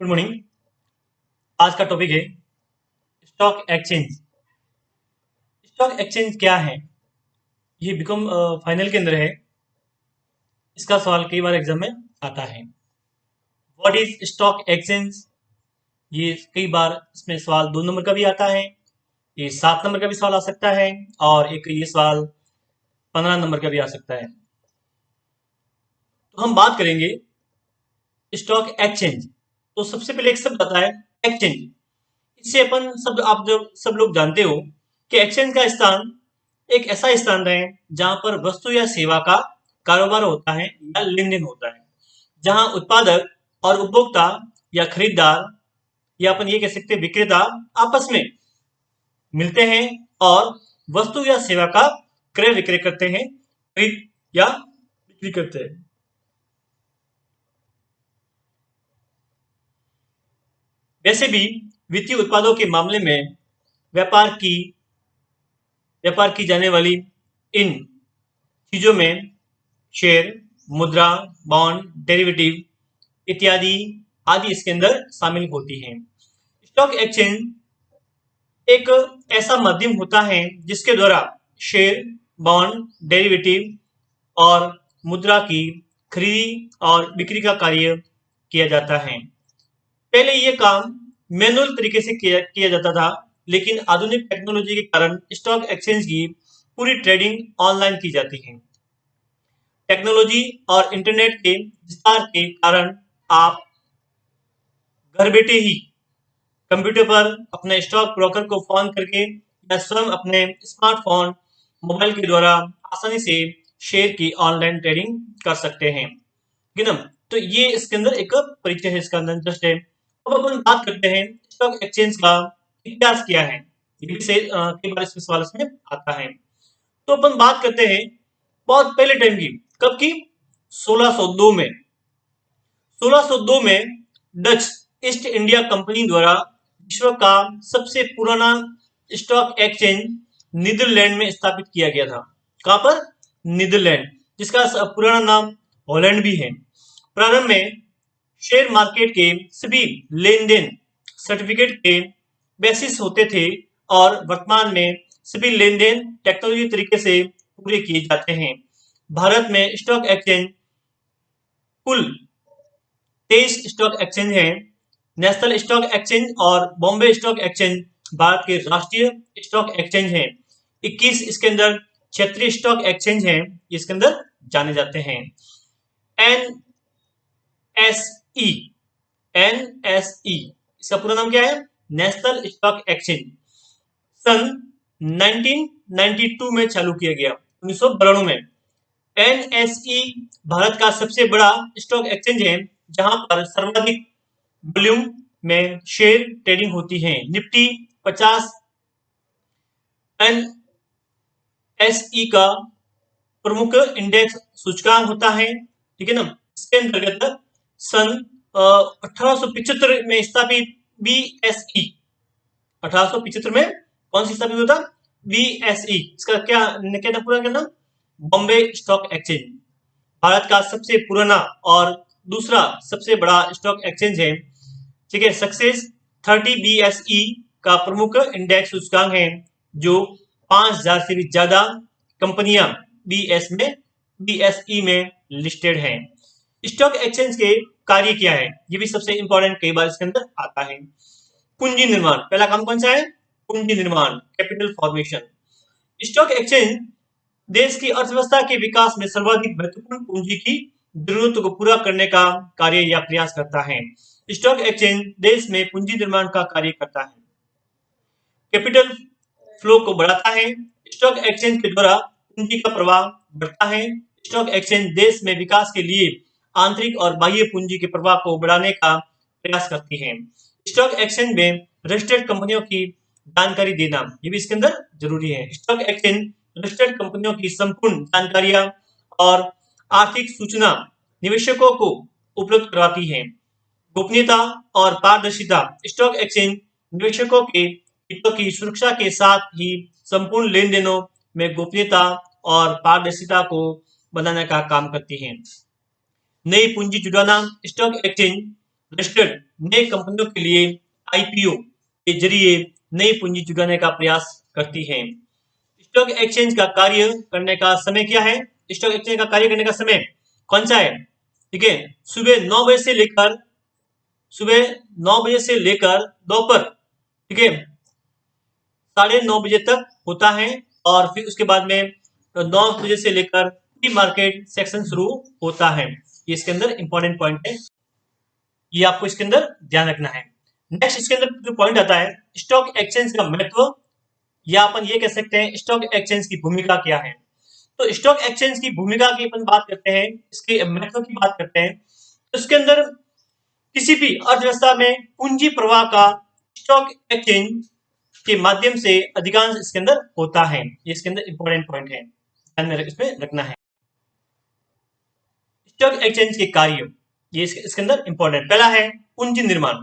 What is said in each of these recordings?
Good morning. आज का topic है स्टॉक एक्सचेंज। स्टॉक एक्सचेंज क्या है? ये बीकॉम फाइनल के अंदर है। इसका सवाल कई बार एग्जाम में आता है। What is stock exchange? ये कई बार इसमें सवाल 2 नंबर का भी आता है, ये 7 नंबर का भी सवाल आ सकता है, और एक ये सवाल 15 नंबर का भी आ सकता है। तो हम बात करेंगे स्टॉक एक्सचेंज। तो सबसे पहले एक शब्द आता है एक्सचेंज। इससे अपन सब आप जो सब लोग जानते हो कि एक्सचेंज का स्थान एक ऐसा स्थान है जहां पर वस्तु या सेवा का कारोबार होता है या लेन देन होता है, जहां उत्पादक और उपभोक्ता या खरीदार या अपन ये कह सकते हैं विक्रेता आपस में मिलते हैं और वस्तु या सेवा का क्रय विक्रय करते हैं, खरीद या बिक्री करते हैं। वैसे भी वित्तीय उत्पादों के मामले में व्यापार की व्यापार की जाने वाली इन चीजों में शेयर, मुद्रा, बॉन्ड, डेरिवेटिव इत्यादि आदि इसके अंदर शामिल होती हैं। स्टॉक एक्सचेंज एक ऐसा माध्यम होता है जिसके द्वारा शेयर, बॉन्ड, डेरिवेटिव और मुद्रा की खरीदी और बिक्री का कार्य किया जाता है। पहले ये काम मैनुअल तरीके से किया जाता था, लेकिन आधुनिक टेक्नोलॉजी के कारण स्टॉक एक्सचेंज की पूरी ट्रेडिंग ऑनलाइन की जाती है। टेक्नोलॉजी और इंटरनेट के विस्तार के कारण आप घर बैठे ही कंप्यूटर पर अपने स्टॉक ब्रोकर को फोन करके या स्वयं अपने स्मार्टफोन मोबाइल के द्वारा आसानी से शेयर की ऑनलाइन ट्रेडिंग कर सकते हैं। ठीक है ना? तो ये इसके अंदर एक परिचय है, इसका अंदर जस्ट है। अब अपन बात करते हैं स्टॉक एक्सचेंज का इतिहास क्या है। ये भी से कई बार इसमें सवाल इसमें आता है। तो अपन बात करते हैं बहुत पहले टाइम की। कब की? 1602 में। 1602 में डच ईस्ट इंडिया कंपनी द्वारा विश्व का सबसे पुराना स्टॉक एक्सचेंज नीदरलैंड में स्थापित किया गया था। कहां पर? नीदरलैंड, जिसका पुराना नाम हॉलैंड भी है। प्रारंभ में शेयर मार्केट के सभी लेन देन सर्टिफिकेट के बेसिस होते थे और वर्तमान में सभी लेन देन टेक्नोलॉजी तरीके से पूरे किए जाते हैं। भारत में स्टॉक एक्सचेंज कुल 23 स्टॉक एक्सचेंज हैं। नेशनल स्टॉक एक्सचेंज और बॉम्बे स्टॉक एक्सचेंज भारत के राष्ट्रीय स्टॉक एक्सचेंज हैं। 21 इसके अंदर क्षेत्रीय स्टॉक एक्सचेंज हैं, इसके अंदर जाने जाते हैं। एनएसई एनएसई इसका पूरा नाम क्या है? National stock exchange. सन 1992 में चालू किया गया, 1992 में। एनएसई भारत का सबसे बड़ा स्टॉक एक्सचेंज है जहां पर सर्वाधिक वॉल्यूम में शेयर ट्रेडिंग होती है। निफ्टी 50 एनएसई का प्रमुख इंडेक्स सूचकांक होता है। ठीक है ना? इसके अंतर्गत सन 1875 में स्थापित बीएसई, 1875 में कौन सी स्थापित होता? बीएसई। इसका क्या क्या पूरा क्या नाम? बॉम्बे स्टॉक एक्सचेंज भारत का सबसे पुराना और दूसरा सबसे बड़ा स्टॉक एक्सचेंज है। ठीक है। सक्सेस 30 बीएसई का प्रमुख इंडेक्स सूचकांक है, जो 5000 से भी ज्यादा कंपनियां बीएसई में लिस्टेड हैं। स्टॉक एक्सचेंज के कार्य क्या है, ये भी सबसे इंपॉर्टेंट कई बार इसके अंदर आता है। पूंजी निर्माण, पहला काम कौन सा है? पूंजी निर्माण, कैपिटल फॉर्मेशन। स्टॉक एक्सचेंज देश की अर्थव्यवस्था के विकास में सर्वाधिक महत्वपूर्ण पूंजी की जरूरतों को पूरा करने का कार्य या प्रयास करता है। स्टॉक एक्सचेंज देश में पूंजी निर्माण का कार्य करता है, कैपिटल फ्लो को बढ़ाता है। स्टॉक एक्सचेंज के द्वारा पूंजी का प्रवाह बढ़ता है। स्टॉक एक्सचेंज देश में विकास के लिए आंतरिक और बाह्य पूंजी के प्रवाह को बढ़ाने का प्रयास करती है। स्टॉक एक्सचेंज में रजिस्टर्ड कंपनियों की जानकारी देना, ये भी इसके अंदर जरूरी है। स्टॉक एक्सचेंज रजिस्टर्ड कंपनियों की संपूर्ण जानकारियां और आर्थिक सूचना निवेशकों को उपलब्ध करवाती है। गोपनीयता और पारदर्शिता, स्टॉक एक्सचेंज निवेशकों के हितों की सुरक्षा के साथ ही संपूर्ण लेन देनों में गोपनीयता और पारदर्शिता को बनाने का काम करती है। नई पूंजी जुटाना, स्टॉक एक्सचेंज रजिस्टर्ड नई कंपनियों के लिए आईपीओ के जरिए नई पूंजी जुटाने का प्रयास करती है। स्टॉक एक्सचेंज का कार्य करने का समय क्या है? स्टॉक एक्सचेंज का कार्य करने का समय कौन सा है? ठीक है, सुबह 9 बजे से लेकर दोपहर, ठीक है, 9:30 बजे तक होता है। और फिर उसके बाद में 9 बजे से लेकर प्री मार्केट सेक्शन शुरू होता है। ये इसके अंदर इंपॉर्टेंट पॉइंट है, ये आपको इसके अंदर ध्यान रखना है। नेक्स्ट इसके अंदर जो पॉइंट आता है, स्टॉक एक्सचेंज का महत्व, या अपन ये कह सकते हैं स्टॉक एक्सचेंज की भूमिका क्या है। तो स्टॉक एक्सचेंज की भूमिका की अपन बात करते हैं, इसके महत्व की बात करते हैं, तो इसके अंदर किसी भी अर्थव्यवस्था में पूंजी प्रवाह का स्टॉक एक्सचेंज के माध्यम से अधिकांश इसके अंदर होता है। ये इसके अंदर इंपॉर्टेंट पॉइंट है, ध्यान में इसमें रखना है। स्टॉक एक्सचेंज के कार्य, ये इसके अंदर इंपॉर्टेंट, पहला है पूंजी निर्माण।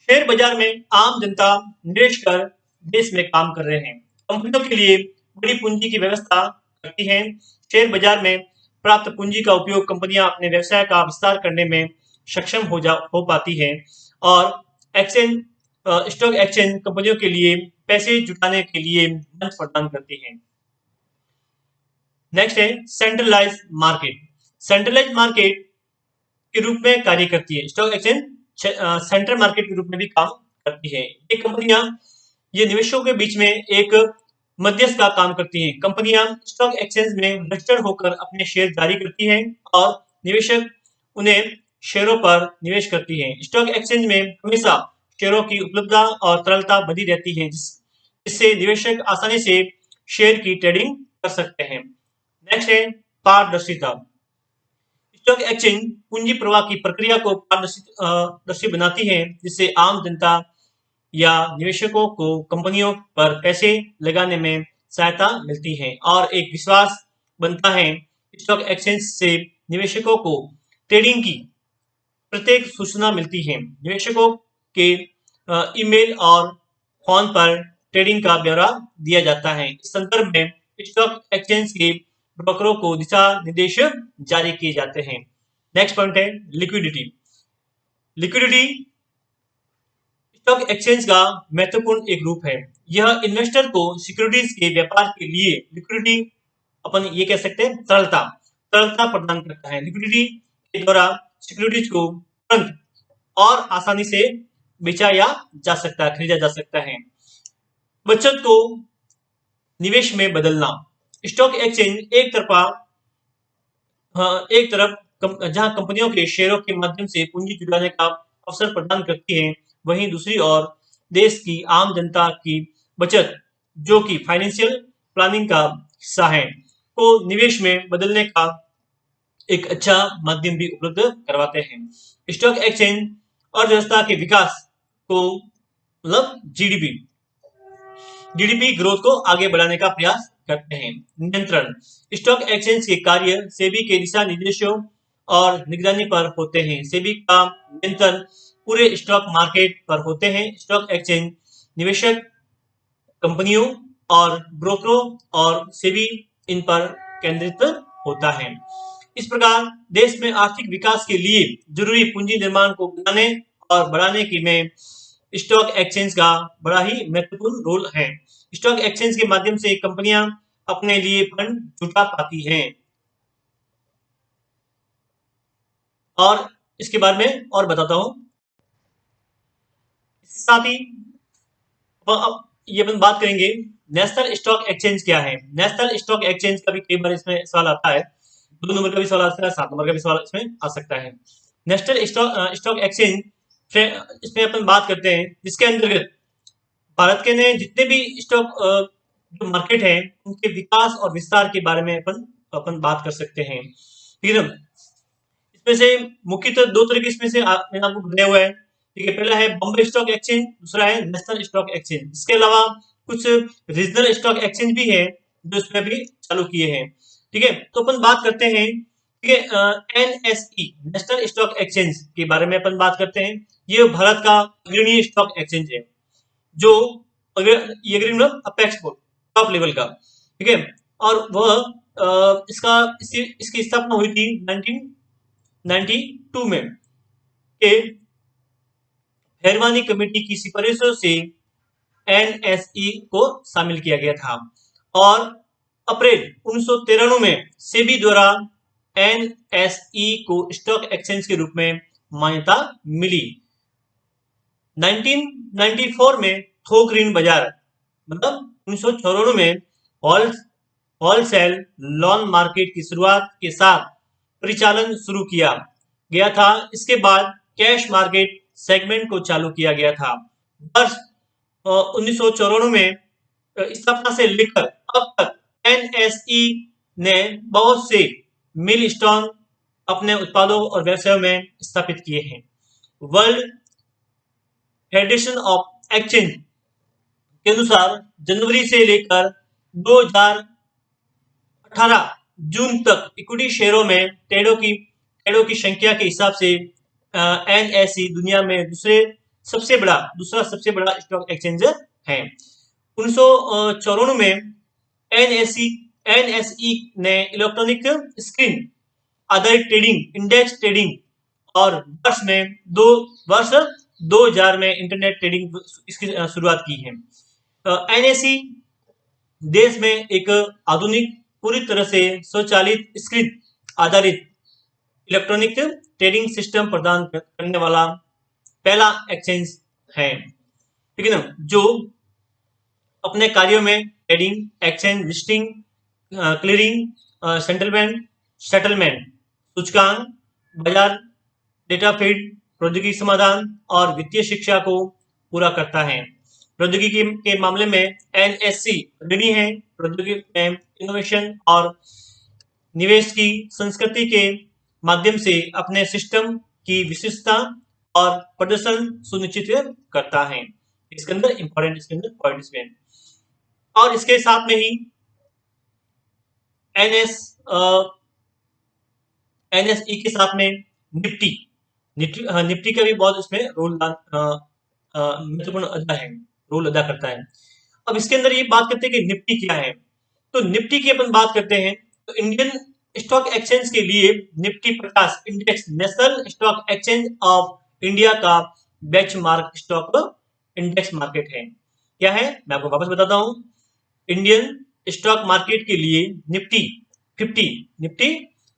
शेयर बाजार में आम जनता निवेश कर देश में काम कर रहे हैं। कंपनियों के लिए बड़ी पूंजी की व्यवस्था करती हैं। शेयर बाजार में प्राप्त पूंजी का उपयोग कंपनियां अपने व्यवसाय का विस्तार करने में सक्षम हो पाती है। और एक्सचेंज स्टॉक एक्सचेंज कंपनियों के लिए पैसे जुटाने के लिए मंच प्रदान करती है। नेक्स्ट है सेंट्रलाइज मार्केट। सेंट्रलाइज मार्केट के रूप में कार्य करती है। स्टॉक एक्सचेंज सेंट्रल मार्केट के रूप में भी काम करती है। ये कंपनियां, ये निवेशकों के बीच में एक मध्यस्थ का काम करती हैं। कंपनियां स्टॉक एक्सचेंज में रजिस्टर्ड होकर अपने शेयर जारी करती हैं और निवेशक उन्हें शेयरों पर निवेश करती हैं। स्टॉक एक्सचेंज में हमेशा शेयरों की उपलब्धता और तरलता बनी रहती है, जिससे निवेशक आसानी से शेयर की ट्रेडिंग कर सकते हैं। नेक्स्ट है पारदर्शिता। स्टॉक एक्सचेंज पूंजी प्रवाह की प्रक्रिया को पारदर्शी बनाती है, जिससे आम जनता या निवेशकों को कंपनियों पर पैसे लगाने में सहायता मिलती है और एक विश्वास बनता है। स्टॉक एक्सचेंज से निवेशकों को ट्रेडिंग की प्रत्येक सूचना मिलती है। निवेशकों के ईमेल और फोन पर ट्रेडिंग का ब्यौरा दिया जाता है। इस संदर्भ में स्टॉक एक्सचेंज के ब्रोकरों को दिशा निर्देश जारी किए जाते हैं। नेक्स्ट पॉइंट है लिक्विडिटी। लिक्विडिटी स्टॉक एक्सचेंज का महत्वपूर्ण एक रूप है। यह इन्वेस्टर को सिक्योरिटीज के व्यापार के लिए लिक्विडिटी, अपन ये कह सकते हैं तरलता प्रदान करता है। लिक्विडिटी के द्वारा सिक्योरिटीज को तुरंत और आसानी से बेचा या जा सकता है, खरीदा जा सकता है। बचत को निवेश में बदलना। स्टॉक एक्सचेंज एक तरफ जहां कंपनियों के शेयरों के माध्यम से पूंजी जुटाने का अवसर प्रदान करती है, वहीं दूसरी ओर देश की आम जनता की बचत, जो कि फाइनेंशियल प्लानिंग का हिस्सा है, को निवेश में बदलने का एक अच्छा माध्यम भी उपलब्ध करवाते हैं। स्टॉक एक्सचेंज अर्थव्यवस्था के विकास को, मतलब जीडीपी ग्रोथ को आगे बढ़ाने का प्रयास करते हैं। नियंत्रण। स्टॉक एक्सचेंज के कार्य सेबी के दिशा निर्देशों और निगरानी पर होते हैं। सेबी का नियंत्रण पूरे स्टॉक मार्केट पर होते हैं। स्टॉक एक्सचेंज निवेशक कंपनियों और ब्रोकरों और सेबी इन पर केंद्रित होता है। इस प्रकार देश में आर्थिक विकास के लिए जरूरी पूंजी निर्माण को बनाने और बढ़ाने की में स्टॉक एक्सचेंज का बड़ा ही महत्वपूर्ण रोल है। स्टॉक एक्सचेंज के माध्यम से कंपनियां अपने लिए फंड जुटा पाती हैं। और इसके बारे में और बताता हूं। इसके साथ ही अब ये अपन बात करेंगे नेशनल स्टॉक एक्सचेंज क्या है। नेशनल स्टॉक एक्सचेंज का भी कई बार इसमें सवाल आता है, 2 नंबर का भी सवाल आता है, 7 नंबर का भी सवाल इसमें आ सकता है। नेशनल स्टॉक एक्सचेंज, इसमें अपन बात करते हैं, जिसके अंतर्गत भारत के ने जितने भी स्टॉक जो मार्केट है, उनके विकास और विस्तार के बारे में अपन बात कर सकते हैं। ठीक है ना। इसमें से मुख्यतः 2 तरह के इसमें से मैंने आपको बताया हुआ है। ठीक है, पहला है बॉम्बे स्टॉक एक्सचेंज, दूसरा है नेशनल स्टॉक एक्सचेंज। इसके अलावा कुछ रीजनल स्टॉक एक्सचेंज भी है जो इसमें भी चालू किए हैं। ठीक है, तो अपन बात करते हैं, ठीक है, एनएसई नेशनल स्टॉक एक्सचेंज के बारे में अपन बात करते हैं। ये भारत का अग्रणी स्टॉक एक्सचेंज है, जो अपेक्स टॉप लेवल का। ठीक है, और वह इसकी स्थापना हुई थी 1992 में के हेरवानी कमेटी की सिफारिशों से एनएसई को शामिल किया गया था और अप्रैल 1993 में सेबी द्वारा एनएसई को स्टॉक एक्सचेंज के रूप में मान्यता मिली। 1994 में थोक ऋण बाजार मतलब 1994 में होलसेल लोन मार्केट की शुरुआत के साथ परिचालन शुरू किया गया था। इसके बाद कैश मार्केट सेगमेंट को चालू किया गया था। वर्ष 1994 में स्थापना से लेकर अब तक एनएसई ने बहुत से मिलस्टोन अपने उत्पादों और व्यवसायों में स्थापित किए हैं। वर्ल्ड फेडरेशन ऑफ एक्सचेंज के अनुसार जनवरी से लेकर 2018 जून तक इक्विटी शेयरों में ट्रेडों की संख्या के हिसाब से एनएसई दुनिया में दूसरा सबसे बड़ा स्टॉक एक्सचेंज है। 1994 में एनएसई ने इलेक्ट्रॉनिक स्क्रीन आधारित ट्रेडिंग, इंडेक्स ट्रेडिंग और वर्ष 2000 में इंटरनेट ट्रेडिंग इसकी शुरुआत की है। एनएसई देश में एक आधुनिक पूरी तरह से स्वचालित स्क्रीन आधारित इलेक्ट्रॉनिक ट्रेडिंग सिस्टम प्रदान करने वाला पहला एक्सचेंज है, ठीक है ना, जो अपने कार्यों में trading, exchange, listing, clearing, settlement, सूचकांक, बाजार डेटा फीड, प्रौद्योगिकी समाधान और वित्तीय शिक्षा को पूरा करता है। प्रौद्योगिकी के मामले में एनएसई अग्रणी है। प्रौद्योगिकी में इनोवेशन और निवेश की संस्कृति के माध्यम से अपने सिस्टम की विशिष्टता और प्रदर्शन सुनिश्चित करता है। इसके अंदर पॉइंट्स में और इसके साथ में ही एनएसई के साथ में निफ्टी का भी बहुत इसमें महत्वपूर्ण रोल अदा करता है। अब इसके अंदर ये बात करते हैं कि निफ्टी क्या है। तो निफ्टी की अपन बात करते हैं तो इंडियन स्टॉक एक्सचेंज के लिए Nifty 50 index national stock exchange of India का बेंचमार्क स्टॉक इंडेक्स मार्केट है। क्या है मैं आपको वापस बताता हूं। इंडियन स्टॉक मार्केट के लिए Nifty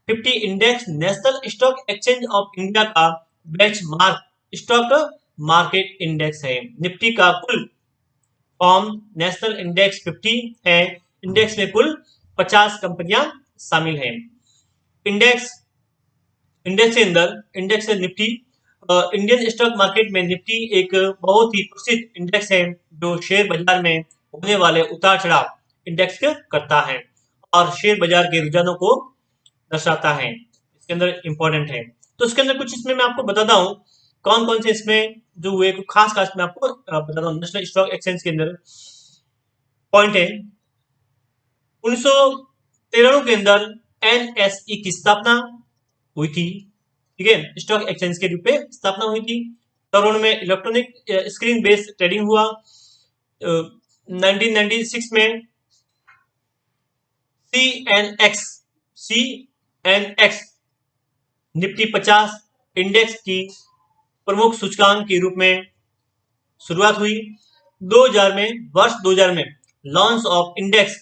50 index national stock exchange of India का बेंचमार्क स्टॉक मार्केट इंडेक्स है। निफ्टी का कुल फॉर्म नेशनल इंडेक्स 50 है। इंडेक्स में कुल 50 कंपनियां शामिल हैं। इंडेक्स के अंदर इंडेक्स है निफ्टी। इंडियन स्टॉक मार्केट में निफ्टी एक बहुत ही प्रसिद्ध इंडेक्स है जो शेयर बाजार में होने वाले उतार चढ़ाव इंडेक्स करता है और शेयर बाजार के रुझानों को दर्शाता है। इसके अंदर इंपॉर्टेंट है। तो इसके अंदर कुछ इसमें मैं आपको बताता हूँ कौन कौन से इसमें जो हुए खास मैं आपको बताता हूँ। नेशनल स्टॉक एक्सचेंज के अंदर पॉइंट है 1993 के अंदर एनएसई की स्थापना हुई थी, ठीक है, स्टॉक एक्सचेंज के रूप में स्थापना हुई थी। 93 में इलेक्ट्रॉनिक स्क्रीन बेस्ड ट्रेडिंग हुआ। 1996 में सीएनएक्स निफ्टी 50 इंडेक्स की प्रमुख सूचकांक के रूप में शुरुआत हुई। 2000 में launch of index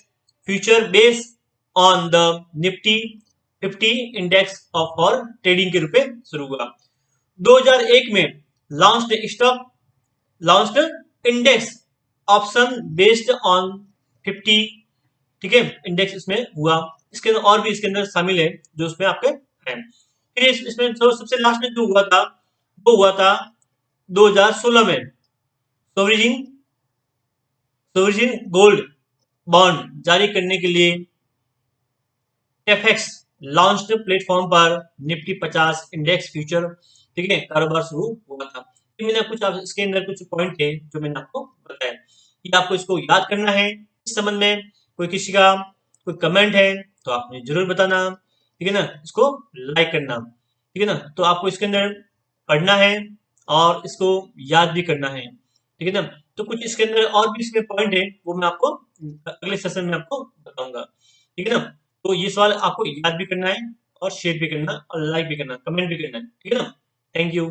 future based on the Nifty 50 index of for trading के रूप में शुरू हुआ। 2001 में launched index option based on 50, ठीक है, इंडेक्स इसमें हुआ। इसके अंदर और भी इसके अंदर शामिल है जो इसमें आपके हैं। फिर इसमें जो सबसे लास्ट में जो हुआ था वो हुआ था 2016 में सोवरिन गोल्ड बॉन्ड जारी करने के लिए टेफेक्स लॉन्च्ड प्लेटफॉर्म पर निफ्टी 50 इंडेक्स फ्यूचर, ठीक है, कारोबार शुरू हुआ था। मैंने कुछ इसके अंदर कुछ पॉइंट थे जो मैंने आपको बताया कि आपको इसको याद करना है। इस संबंध में कोई किसी का कोई कमेंट है तो आप मुझे जरूर बताना, ठीक है ना, इसको लाइक करना, ठीक है ना। तो आपको इसके अंदर पढ़ना है और इसको याद भी करना है, ठीक है ना। तो कुछ इसके अंदर और भी इसमें पॉइंट है वो मैं आपको अगले सेशन में आपको बताऊंगा, ठीक है ना। तो ये सवाल आपको याद भी करना है और शेयर भी करना और लाइक भी करना, कमेंट भी करना है, ठीक है ना। Thank you.